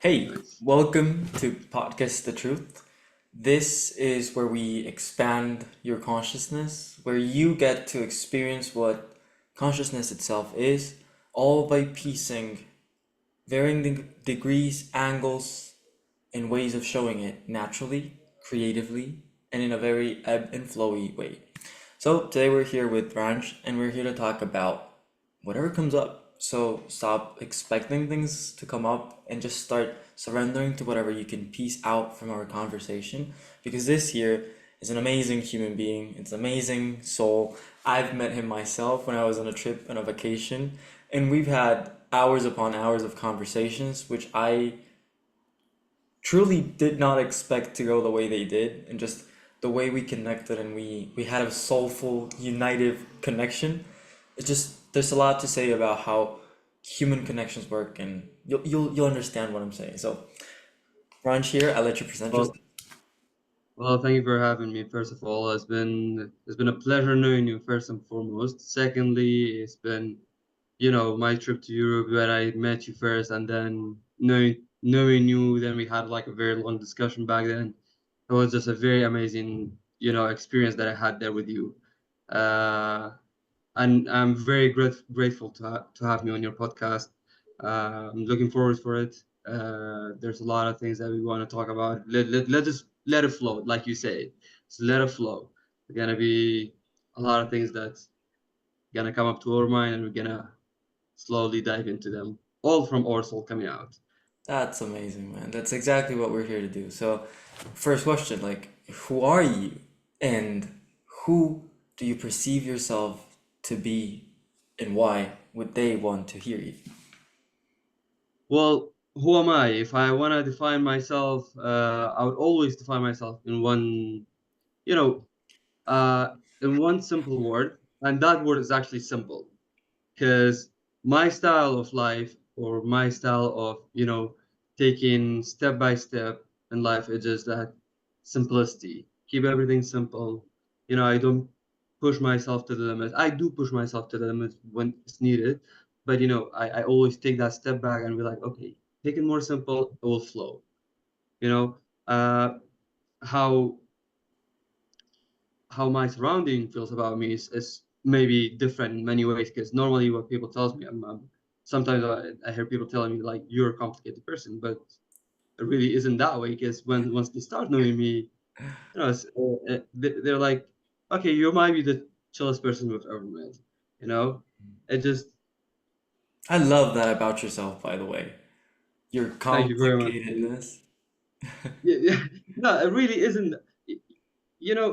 Hey, Nice. welcome to Podcast The Truth. This is where we expand your consciousness, where you get to experience what consciousness itself is, all by piecing varying degrees, angles, and ways of showing it naturally, creatively, and in a very ebb and flowy way. So today we're here with Ranj, and we're here to talk about whatever comes up. So stop expecting things to come up and just start surrendering to whatever you can piece out from our conversation. Because this here is an amazing human being. It's an amazing soul. I've met him myself when I was on a trip on a vacation, and we've had hours upon hours of conversations, which I truly did not expect to go the way they did, and just the way we connected and we had a soulful united connection. It's just there's a lot to say about how human connections work, and you'll understand what I'm saying. So Ranch here, I'll let you present yourself. Well, well, thank you for having me. First of all, it's been a pleasure knowing you first and foremost. Secondly, it's been my trip to Europe where I met you first, and then knowing you. Then we had like a very long discussion back then. It was just a very amazing experience that I had there with you. Uh, and I'm very grateful to have me on your podcast. I'm looking forward for it. There's a lot of things that we want to talk about. Let just let it flow, like you say. Just let it flow. There's gonna be a lot of things that's gonna come up to our mind, and we're gonna slowly dive into them, all from our soul coming out. That's amazing, man. That's exactly what we're here to do. So, first question, like, who are you? And who do you perceive yourself to be? And why would they want to hear you? Well, who am I? If I want to define myself, I would always define myself in one, you know, in one simple word, and that word is actually simple because my style of life or my style of taking step by step in life is just that simplicity. Keep everything simple. I don't push myself to the limit. I do push myself to the limit when it's needed, but I always take that step back and be like, okay, take it more simple, it will flow. you know uh how how my surrounding feels about me is maybe different in many ways, because normally what people tells me, sometimes I hear people telling me like you're a complicated person, but it really isn't that way, because once they start knowing me, they're like, okay, you might be the chillest person we've ever met. you know it just I love that about yourself, by the way. Your Thank you very much. complicatedness. Yeah, yeah. No, it really isn't. you know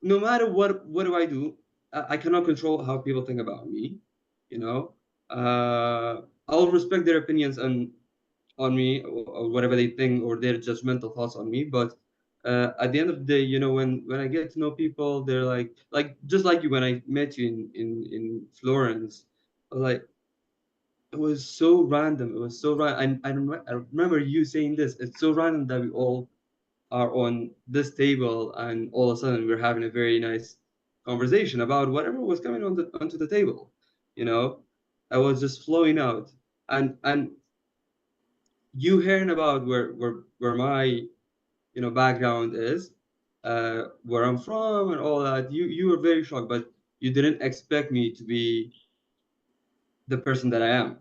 no matter what do I do, I cannot control how people think about me. You know, I'll respect their opinions on me, or whatever they think, or their judgmental thoughts on me. But at the end of the day, when I get to know people, they're like just like you when I met you in Florence. I was like, it was so random. It was so random. I remember you saying this. It's so random that we all are on this table, and all of a sudden we're having a very nice conversation about whatever was coming onto the table. you know I was just flowing out, and you hearing about where my background is, where I'm from and all that. You were very shocked, but you didn't expect me to be the person that I am,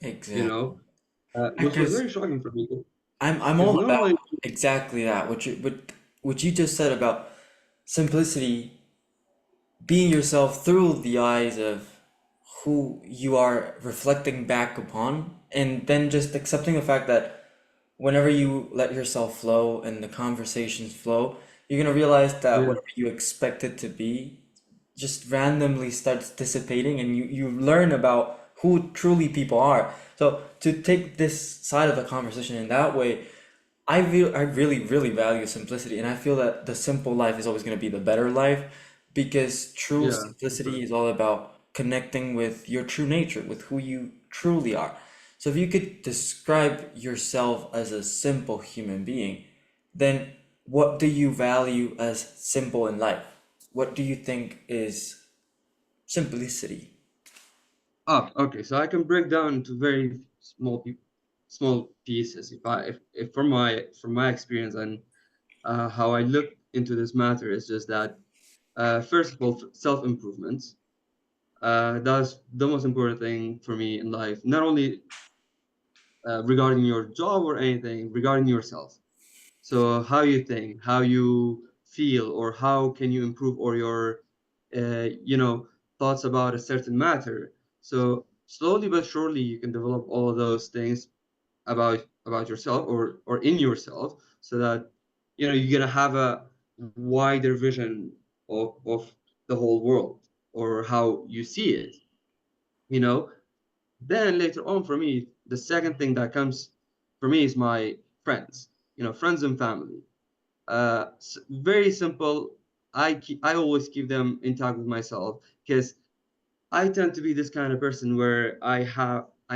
you Exactly. know which was Because very shocking for me, I'm because all normally. about exactly that. What you just said about simplicity, being yourself through the eyes of who you are reflecting back upon, and then just accepting the fact that whenever you let yourself flow and the conversations flow, you're gonna realize that Yeah, whatever you expect it to be just randomly starts dissipating, and you learn about who truly people are. So to take this side of the conversation in that way, I really really value simplicity, and I feel that the simple life is always going to be the better life, because true yeah, for simplicity sure. is all about connecting with your true nature, with who you truly are. So if you could describe yourself as a simple human being, then what do you value as simple in life? What do you think is simplicity? Okay, so I can break down into very small people. small pieces. If from my experience and how I look into this matter is just that first of all, self improvement. That's the most important thing for me in life. Not only regarding your job or anything, regarding yourself. So how you think, how you feel, or how can you improve, or your, thoughts about a certain matter. So slowly but surely, you can develop all of those things about yourself or in yourself, so that you're gonna have a wider vision of the whole world or how you see it. You know, then later on, for me, the second thing that comes for me is my friends. Friends and family. Very simple. I always keep them intact with myself because I tend to be this kind of person where I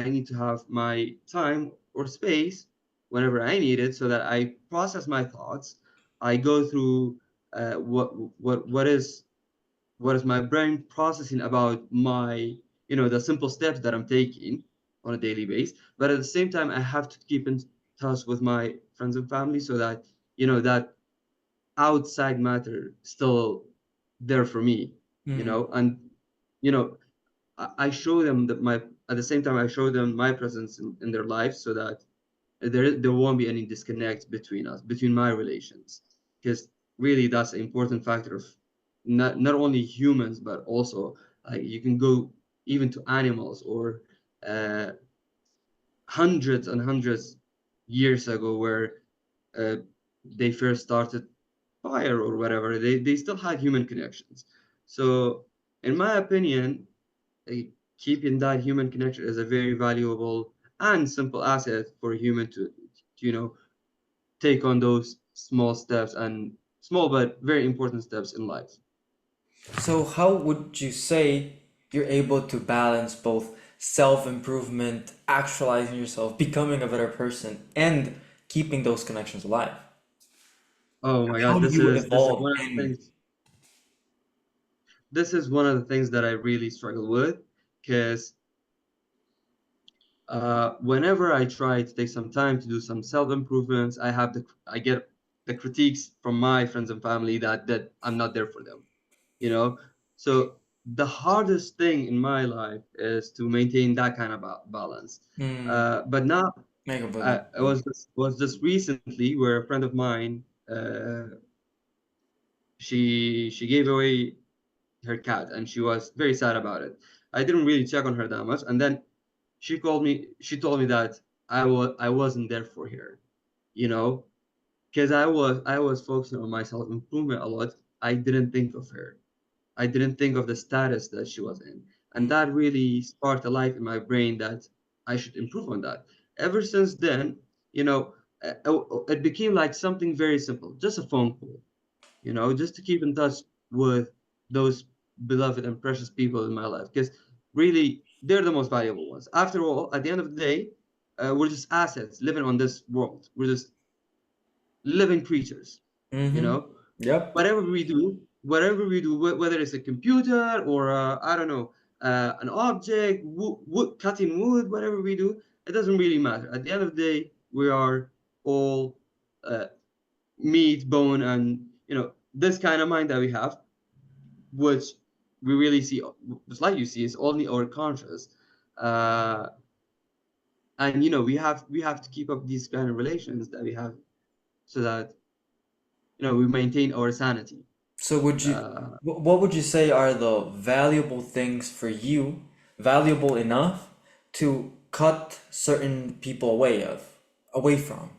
need to have my time or space whenever I need it, so that I process my thoughts. I go through what is my brain processing about my the simple steps that I'm taking on a daily basis. But at the same time, I have to keep in touch with my friends and family, so that that outside matter still there for me. Mm. And you know I show them that my at the same time I show them my presence in their life, so that there won't be any disconnect between us, between my relations, because really that's an important factor of not only humans, but also like you can go even to animals, or uh, hundreds and hundreds years ago, where uh, they first started fire or whatever, they still had human connections. So in my opinion, uh, keeping that human connection is a very valuable and simple asset for a human to take on those small steps, and small but very important steps in life. So, how would you say you're able to balance both self improvement, actualizing yourself, becoming a better person, and keeping those connections alive? Oh my How God, do this you is this is evolve one of the in? things. This is one of the things that I really struggle with, because whenever I try to take some time to do some self improvements, I get the critiques from my friends and family that I'm not there for them. you know so the hardest thing in my life is to maintain that kind of balance. Hmm, But now, I completely it agree. was just recently where a friend of mine, she gave away her cat, and she was very sad about it. I didn't really check on her that much, and then she told me that I wasn't there for her, you know because I was focusing on my self improvement a lot. I didn't think of her. I didn't think of the status that she was in. And Hmm. that really sparked a light in my brain that I should improve on that. Ever since then, it became like something very simple, just a phone call, just to keep in touch with those beloved and precious people in my life. Because really, they're the most valuable ones. After all, at the end of the day, we're just assets living on this world. We're just living creatures, you Mm-hmm. know? Yep. Whatever we do, whether it's a computer or I don't know, an object, cutting wood, whatever we do, it doesn't really matter. At the end of the day, we are all uh, meat, bone, and this kind of mind that we have, which we really see, just like you see, is only our conscious. Uh, and we have to keep up these kind of relations that we have, so that we maintain our sanity. So, Uh, what would you say are the valuable things for you, valuable enough to cut certain people away from?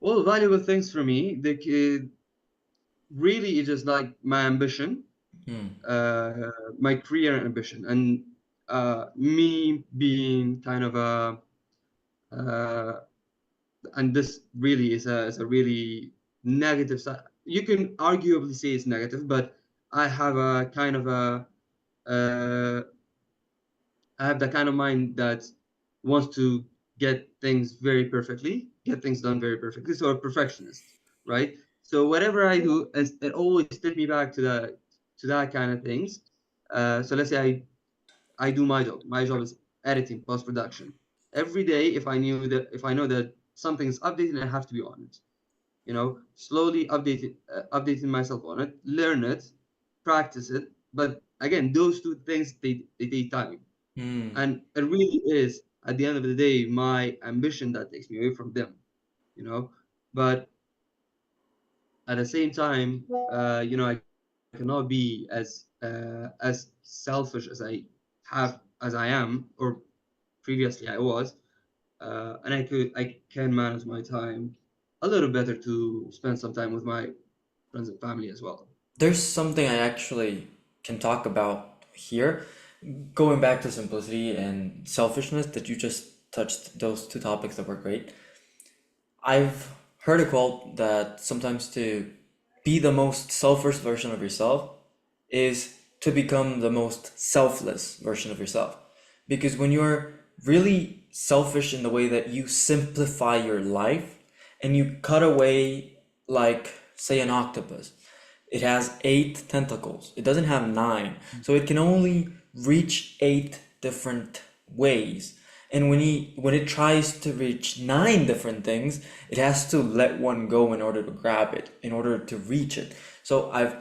Well, valuable things for me, they could really is just like my ambition, Hmm. uh, my career ambition, and me being kind of uh, and this really is a really negative side. You can arguably say it's negative, but I have a kind of uh, I have the kind of mind that wants to get things done very perfectly. So a perfectionist, right? So whatever I do, it always takes me back to that kind of things. So let's say I do my job. My job is editing, post production. Every day, if I know that something's updating, I have to be on it. Slowly updating myself on it, learn it, practice it. But again, those two things, they take time. Hmm. And it really is, at the end of the day, my ambition that takes me away from them. But at the same time, I cannot be as selfish as I am, or previously I was. And I can manage my time a little better to spend some time with my friends and family as well. There's something I actually can talk about here. Going back to simplicity and selfishness, that you just touched those two topics that were great. I've heard a quote that sometimes to be the most selfish version of yourself is to become the most selfless version of yourself. Because when you're really selfish in the way that you simplify your life and you cut away, like, say, an octopus, it has 8 tentacles, it doesn't have 9, so it can only reach 8 different ways. And when it tries to reach 9 different things, it has to let one go in order to grab it, in order to reach it. So I've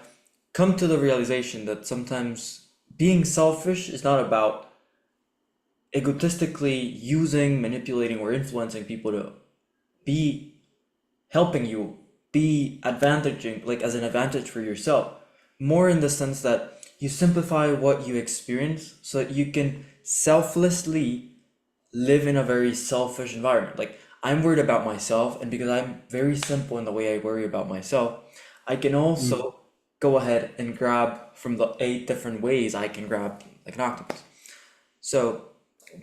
come to the realization that sometimes being selfish is not about egotistically using, manipulating, or influencing people to be helping you, be advantaging, like as an advantage for yourself. More in the sense that you simplify what you experience so that you can selflessly live in a very selfish environment. Like, I'm worried about myself, and because I'm very simple in the way I worry about myself, I can Mm. also go ahead and grab from the 8 different ways I can grab like an octopus. So,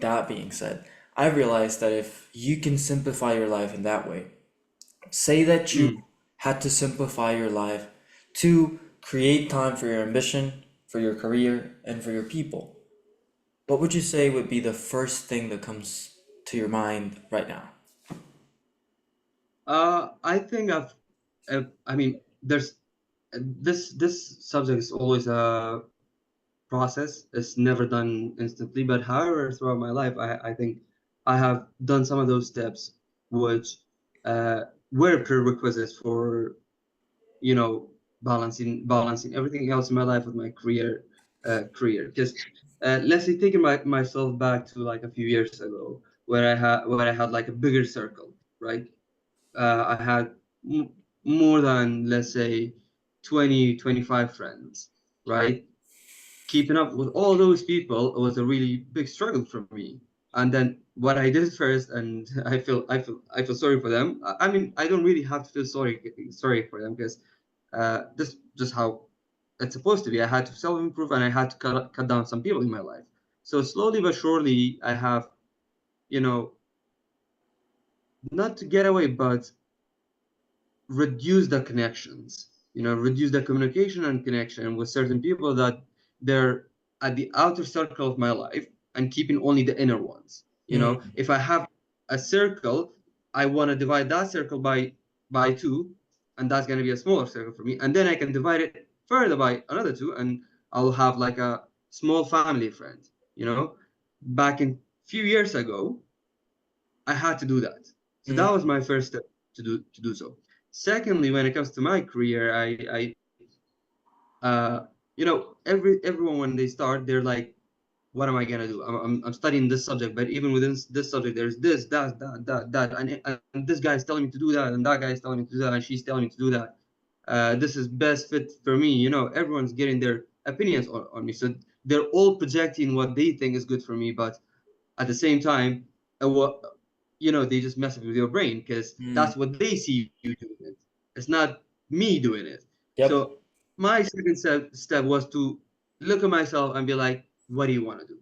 that being said, I realized that if you can simplify your life in that way, say that you Mm. had to simplify your life to create time for your ambition, for your career, and for your people, what would you say would be the first thing that comes to your mind right now? I think I mean, there's this subject is always a process. It's never done instantly. But however, throughout my life, I think I have done some of those steps, which uh, were prerequisites for balancing everything else in my life with my career. Because let's say taking myself back to like a few years ago, where I had like a bigger circle, right? I had more than, let's say, 20-25 friends, right? Keeping up with all those people was a really big struggle for me. And then what I did first, and I feel sorry for them. I mean, I don't really have to feel sorry for them, because this just how it's supposed to be. I had to self-improve, and I had to cut down some people in my life. So slowly but surely, I have, you know, not to get away, but reduce the connections, reduce the communication and connection with certain people that they're at the outer circle of my life, and keeping only the inner ones. Mm, If I have a circle, I want to divide that circle by two, and that's going to be a smaller circle for me. And then I can divide it further by another two, and I'll have like a small family friend. Back in few years ago, I had to do that. So that was mm, my first step to do so. Secondly, when it comes to my career, everyone when they start, they're like, what am I gonna do? I'm studying this subject, but even within this subject, there's this, that, and this guy is telling me to do that, and that guy is telling me to do that, and she's telling me to do that. This is best fit for me. Everyone's getting their opinions on me, so they're all projecting what they think is good for me, but at the same time, what they just mess with your brain, because mm. that's what they see you doing it. It's not me doing it. Yep. So my second step was to look at myself and be like, what do you want to do?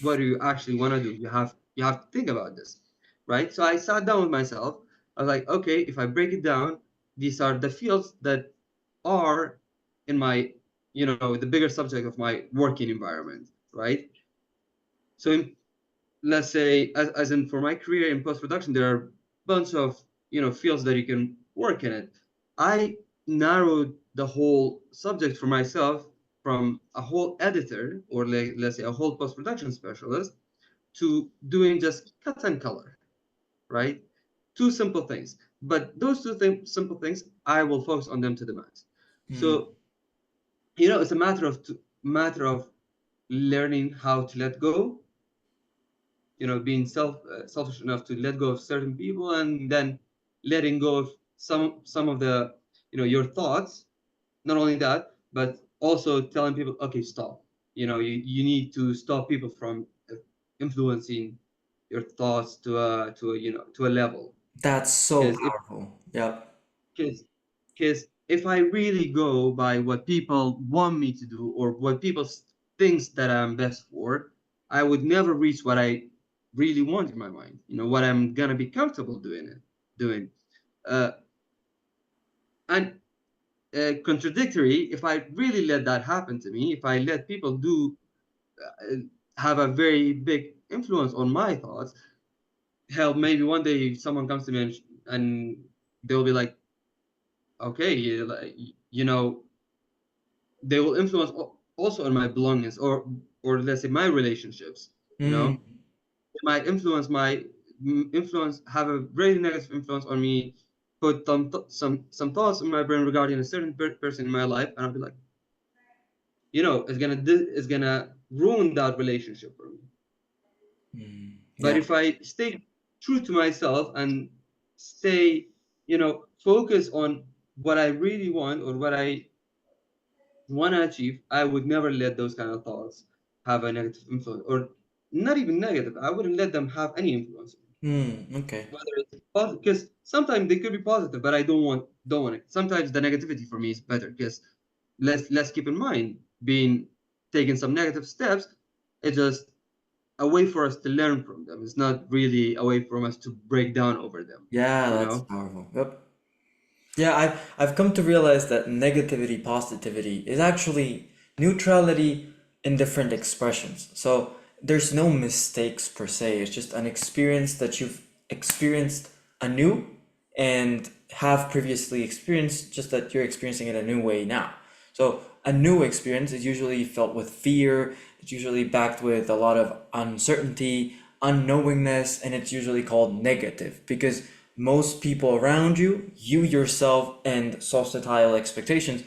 What do you actually want to do? You have to think about this, right? So I sat down with myself. I was like, okay, if I break it down, these are the fields that are in my, the bigger subject of my working environment, right? So let's say, as in for my career in post-production, there are a bunch of fields that you can work in it. I narrowed the whole subject for myself from a whole editor, or like, let's say, a whole post-production specialist, to doing just cut and color, right? Two simple things. But those simple things, I will focus on them to the max. Mm, So, it's a matter of learning how to let go, being selfish enough to let go of certain people, and then letting go of some of the, your thoughts. Not only that, but also telling people, okay, stop. You need to stop people from influencing your thoughts to a level. that's so Because if powerful. Yep. because because if I really go by what people want me to do, or what people thinks that I'm best for, I would never reach what I really want in my mind. What I'm gonna be comfortable doing. Uh, and contradictory, if I really let that happen to me, if I let people uh, have a very big influence on my thoughts, hell, maybe one day someone comes to me and they'll be like, okay, like, you know, they will influence also on my belongings, or let's say my relationships. Mm, It might influence, have a very negative influence on me, put some thoughts in my brain regarding a certain person in my life, and I'll be like, it's gonna ruin that relationship for me. But yeah. if I stay true to myself and stay, focus on what I really want, or what I want to achieve, I would never let those kind of thoughts have a negative influence, or not even negative. I wouldn't let them have any influence. Okay. Whether it's positive, because sometimes they could be positive, but I don't want it. Sometimes the negativity for me is better, because let's keep in mind, being taking some negative steps, it's just a way for us to learn from them. It's not really a way for us to break down over them. Yeah, You that's know? powerful. Yep. Yeah, I've come to realize that negativity, positivity is actually neutrality in different expressions. So there's no mistakes per se. It's just an experience that you've experienced anew and have previously experienced, just that you're experiencing it a new way now. So a new experience is usually felt with fear, it's usually backed with a lot of uncertainty, unknowingness, and it's usually called negative because most people around you, you yourself, and societal expectations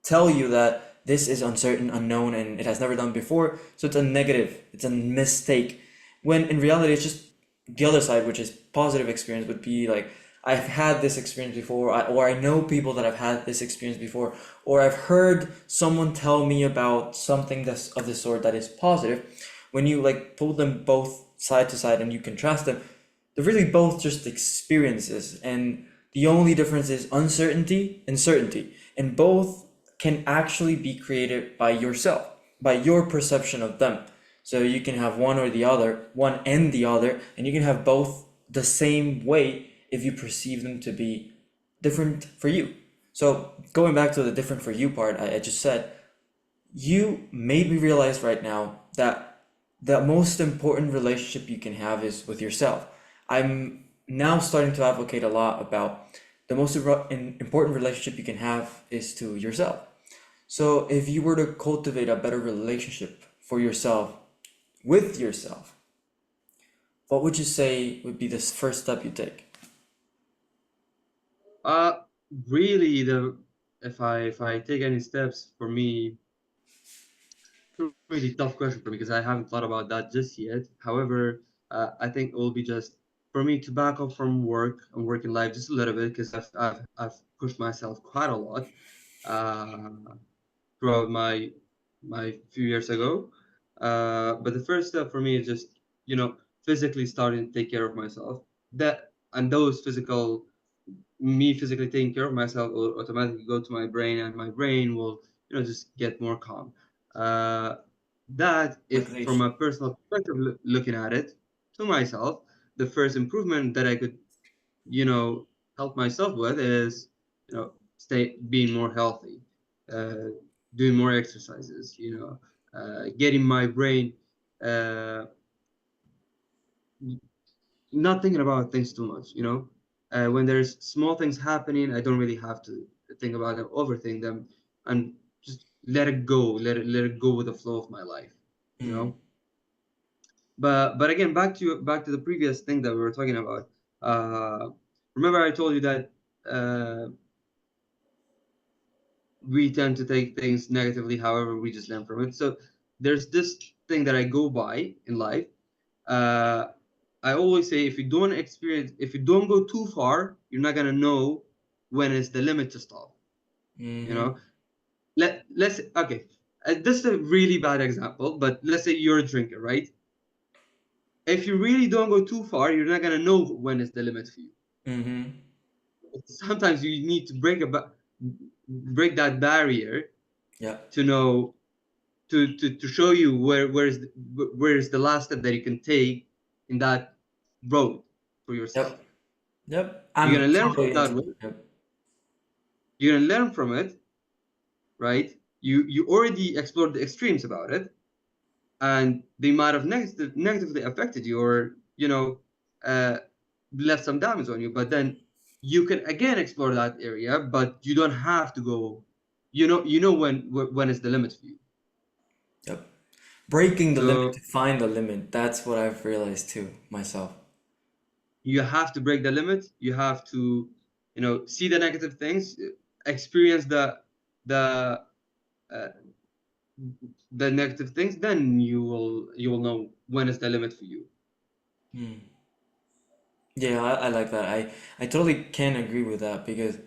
tell you that this is uncertain, unknown, and it has never done before. So it's a negative, it's a mistake. When in reality, it's just the other side, which is positive experience, would be like, I've had this experience before, or I know people that have had this experience before, or I've heard someone tell me about something that's of this sort that is positive. When you like pull them both side to side and you contrast them, they're really both just experiences, and the only difference is uncertainty and certainty. And both can actually be created by yourself, by your perception of them. So you can have one or the other, one and the other, and you can have both the same way if you perceive them to be different for you. So going back to the different for you part I just said, you made me realize right now that the most important relationship you can have is with yourself. I'm now starting to advocate a lot about the most important relationship you can have is to yourself. So if you were to cultivate a better relationship for yourself with yourself, what would you say would be the first step you take? Uh, Really, the if I take any steps, for me, really tough question for me, because I haven't thought about that just yet. However, I think it will be just for me to back up from work and working life just a little bit, because I've pushed myself quite a lot uh, throughout my few years ago. But the first step for me is just, physically starting to take care of myself. That and those physical Me physically taking care of myself will automatically go to my brain, and my brain will, just get more calm. Uh, that, if from Regulation. a personal perspective, looking at it to myself, the first improvement that I could, you know, help myself with is, stay being more healthy, uh, doing more exercises, getting my brain, uh, not thinking about things too much. When there's small things happening, I don't really have to think about them, overthink them, and just let it go, let it go with the flow of my life. you Mm, know But again, back to the previous thing that we were talking about. Remember I told you that uh, we tend to take things negatively, however, we just learn from it. So there's this thing that I go by in life. Uh, I always say if you don't go too far, you're not gonna know when is the limit to stop. You Mm-hmm. know, let's okay. This is a really bad example, but let's say you're a drinker, right? If you really don't go too far, you're not gonna know when is the limit for you. Mm-hmm. Sometimes you need to break that barrier Yeah. to know to show you where is the last step that you can take in that road for yourself. Yep. Yep. You're I'm gonna learn from totally that into way. that. Yep. You're gonna learn from it, right? You already explored the extremes about it, and they might have negatively affected you, or uh, left some damage on you. But then you can again explore that area, but you don't have to go. You know when is the limit for you. Yep. Breaking the limit So to find the limit. That's what I've realized too myself. you have to break the limit. You have to, see the negative things, experience the uh, the negative things. Then you will know when is the limit for you. Hmm. Yeah, I like that. I totally can agree with that because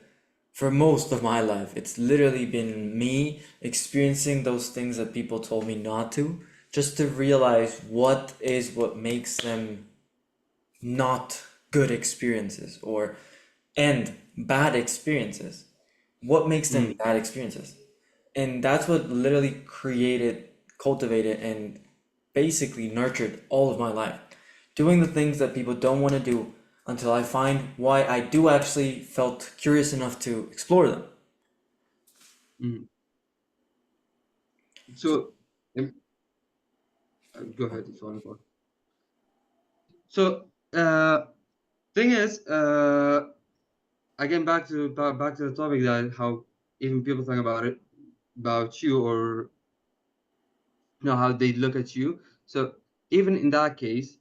for most of my life, it's literally been me experiencing those things that people told me not to, just to realize what makes them not good experiences or and bad experiences. What makes them Mm, bad experiences? And that's what literally created, cultivated, and basically nurtured all of my life. Doing the things that people don't want to do until I find why I do actually felt curious enough to explore them. mm. So, So go ahead if you want to go. So thing is, again back to the topic that how even people think about you, or how they look at you. So even in that case,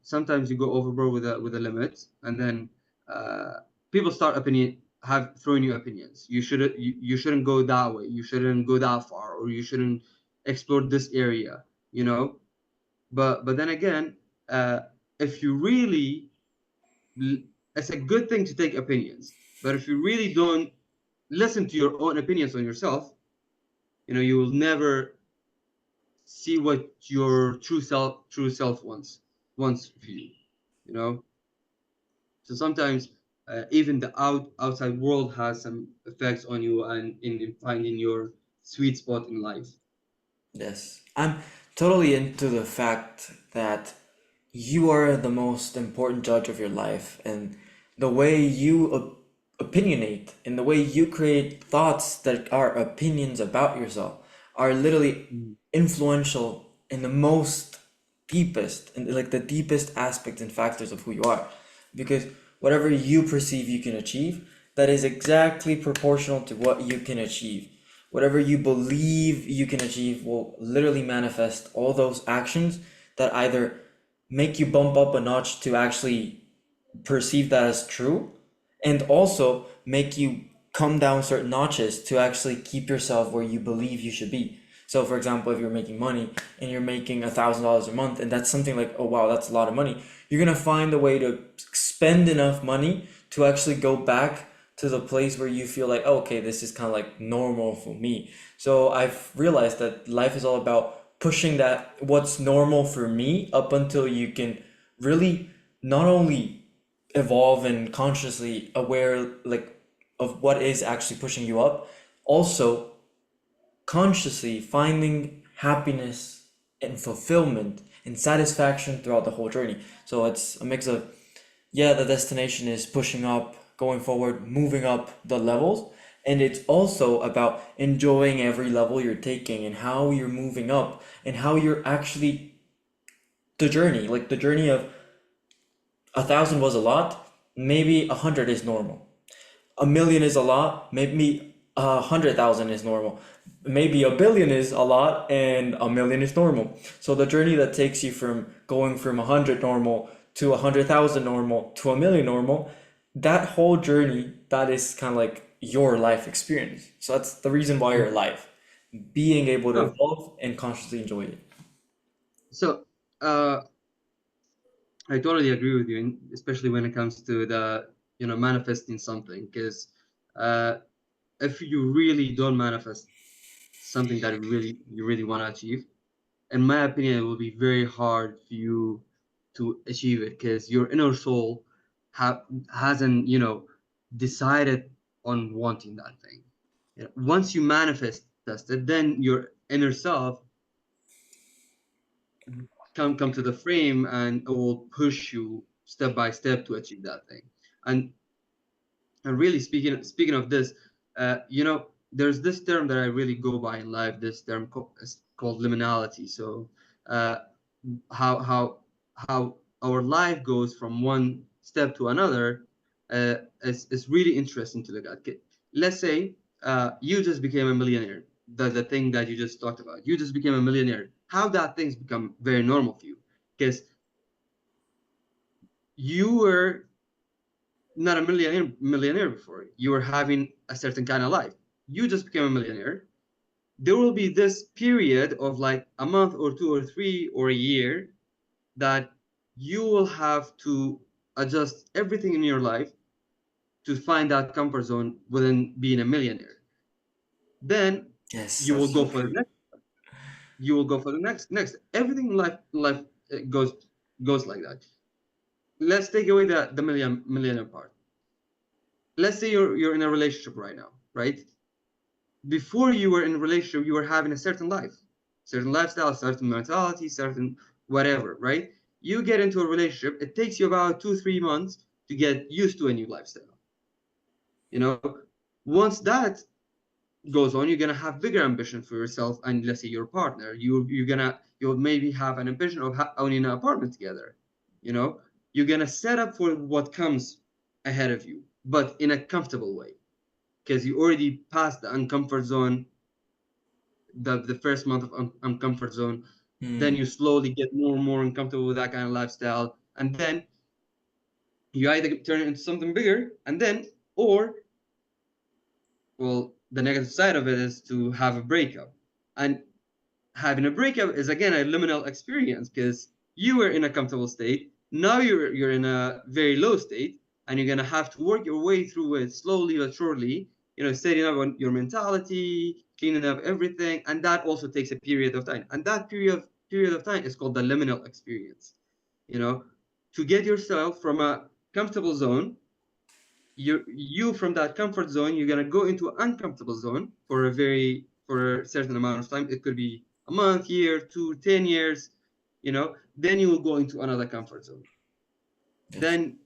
sometimes you go overboard with the limits, and then people start throwing you opinions. You shouldn't go that way. You shouldn't go that far, or you shouldn't explore this area. You know. But then again, uh, if you really, it's a good thing to take opinions. But if you really don't listen to your own opinions on yourself, you will never see what your true self wants for you. You know. So sometimes even the outside world has some effects on you, and in finding your sweet spot in life. yes, I'm totally into the fact that you are the most important judge of your life, and the way you opinionate and the way you create thoughts that are opinions about yourself are literally Mm, influential in the most deepest and like the deepest aspects and factors of who you are, because whatever you perceive you can achieve, that is exactly proportional to what you can achieve. Whatever you believe you can achieve will literally manifest all those actions that either make you bump up a notch to actually perceive that as true, and also make you come down certain notches to actually keep yourself where you believe you should be. So, for example, if you're making money and you're making $1,000 a month, and that's something like, oh wow, that's a lot of money, you're gonna find a way to spend enough money to actually go back to the place where you feel like, oh, okay, this is kind of like normal for me. So I've realized that life is all about pushing that what's normal for me up until you can really not only evolve and consciously aware like of what is actually pushing you up, also consciously finding happiness and fulfillment and satisfaction throughout the whole journey. So it's a mix of, yeah, the destination is pushing up, going forward, moving up the levels, and it's also about enjoying every level you're taking and how you're moving up and how you're actually the journey, like the journey of 1,000 was a lot, maybe 100 is normal. 1,000,000 is a lot, maybe 100,000 is normal. Maybe a billion is a lot and a million is normal. So the journey that takes you from going from 100 normal to 100,000 normal to a million normal, that whole journey, that is kind of like your life experience. So that's the reason why you're alive. Being able to No. evolve and consciously enjoy it. So uh, I totally agree with you, especially when it comes to the manifesting something. Because uh, if you really don't manifest something that you really want to achieve, in my opinion, it will be very hard for you to achieve it because your inner soul hasn't decided on wanting that thing. Once you manifest it, then your inner self come to the frame and it will push you step by step to achieve that thing. And really speaking of this, there's this term that I really go by in life. This term is called liminality. So uh, how our life goes from one step to another is really interesting to look at. Okay, let's say you just became a millionaire. The thing that you just talked about, you just became a millionaire. How that thing's become very normal for you because you were not a millionaire before. You were having a certain kind of life. You just became a millionaire. There will be this period of like a month or two or three or a year that you will have to adjust everything in your life to find that comfort zone within being a millionaire. Then Yes, you will that's go so for the true. next. You will go for the next. Everything in life goes like that. Let's take away the millionaire part. Let's say you're in a relationship right now, right? Before you were in a relationship, you were having a certain lifestyle, certain mentality, certain whatever, right? You get into a relationship, it takes you about 2, 3 months to get used to a new lifestyle. You know, once that goes on, you're gonna have bigger ambition for yourself and let's say your partner. You'll maybe have an ambition of owning an apartment together. You know, you're gonna set up for what comes ahead of you, but in a comfortable way because you already passed the uncomfort zone, the first month of uncomfort zone. Then Hmm. you slowly get more and more uncomfortable with that kind of lifestyle, and then you either turn it into something bigger, and then, or well, the negative side of it is to have a breakup, and having a breakup is again a liminal experience because you were in a comfortable state. Now you're in a very low state, and you're gonna have to work your way through it slowly but surely. Setting up on your mentality, cleaning up everything, and that also takes a period of time. And that period of time is called the liminal experience. You know, to get yourself from a comfortable zone, you from that comfort zone, you're gonna go into uncomfortable zone for a certain amount of time. It could be a month, year, 2, 10 years. Then you will go into another comfort zone. Yes. Then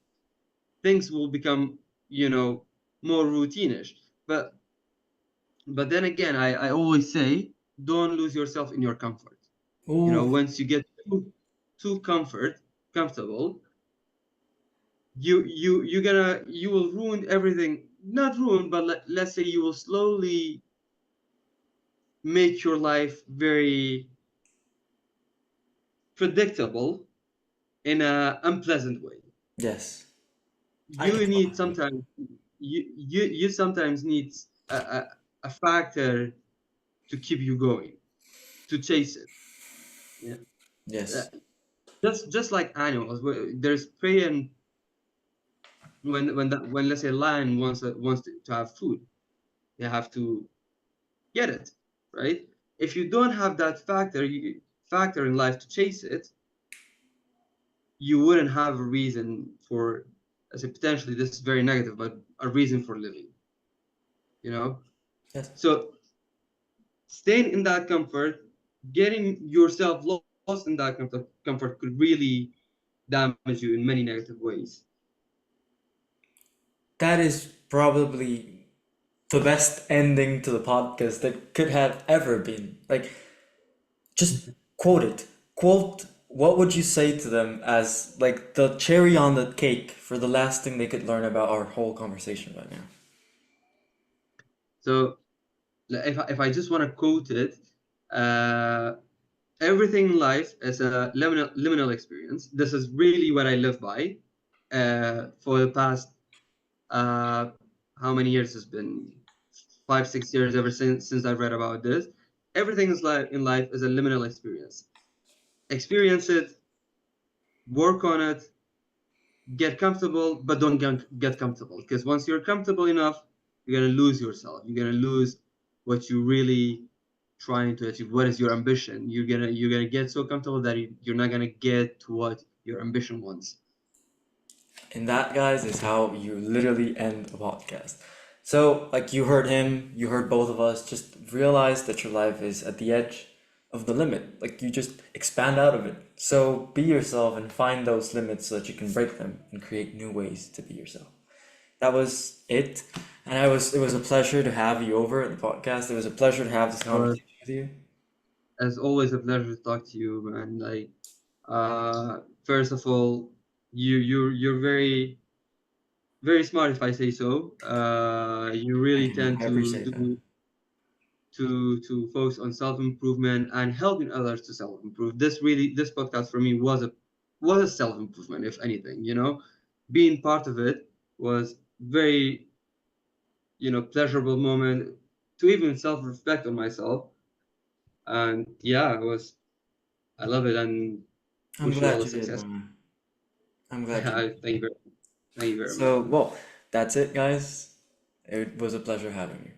things will become more routinish. But then again, I always say don't lose yourself in your comfort. Ooh, Once you get too comfortable, you will ruin everything. Not ruin, but let's say you will slowly make your life very predictable in a unpleasant way. yes. I You totally need agree. sometimes you sometimes need a factor to keep you going, to chase it. Yeah. Uh, Yes. just like animals, there's prey, and when let's say a lion wants to have food, they have to get it, right? If you don't have that factor in life to chase it, you wouldn't have a reason for, I say potentially this is very negative, but a reason for living, you know? Yes. So staying in that comfort, getting yourself lost in that comfort could really damage you in many negative ways. That is probably the best ending to the podcast that could have ever been. Like, just quote it. Quote, what would you say to them as like the cherry on the cake for the last thing they could learn about our whole conversation right now? So Like, if I just want to quote it, uh, everything in life is a liminal experience. This is really what I live by for the past uh, how many years? It's been 5 6 years ever since I've read about this. Everything is life in life is a liminal experience. Experience it, work on it, get comfortable, but don't get comfortable, because once you're comfortable enough, you're gonna lose yourself. You're gonna lose what you really trying to achieve. What is your ambition? You're gonna get so comfortable that you're not gonna get to what your ambition wants. And that, guys, is how you literally end a podcast. So, like, you heard him, you heard both of us, just realize that your life is at the edge of the limit. Like, you just expand out of it. So, be yourself and find those limits so that you can break them and create new ways to be yourself. That was it. And it was a pleasure to have you over at the podcast. It was a pleasure to have this Or conversation with you. as always, a pleasure to talk to you, man. Like, first of all, you're very smart, if I say so. You really tend I to appreciate that. do to focus on self improvement and helping others to self improve. This podcast for me was a self improvement, if anything. Being part of it was very pleasurable moment to even self reflect on myself. And yeah, I love it and I'm wish you all glad the you did, success. man. I'm glad you did. Thank you very much. So, well, that's it, guys. It was a pleasure having you.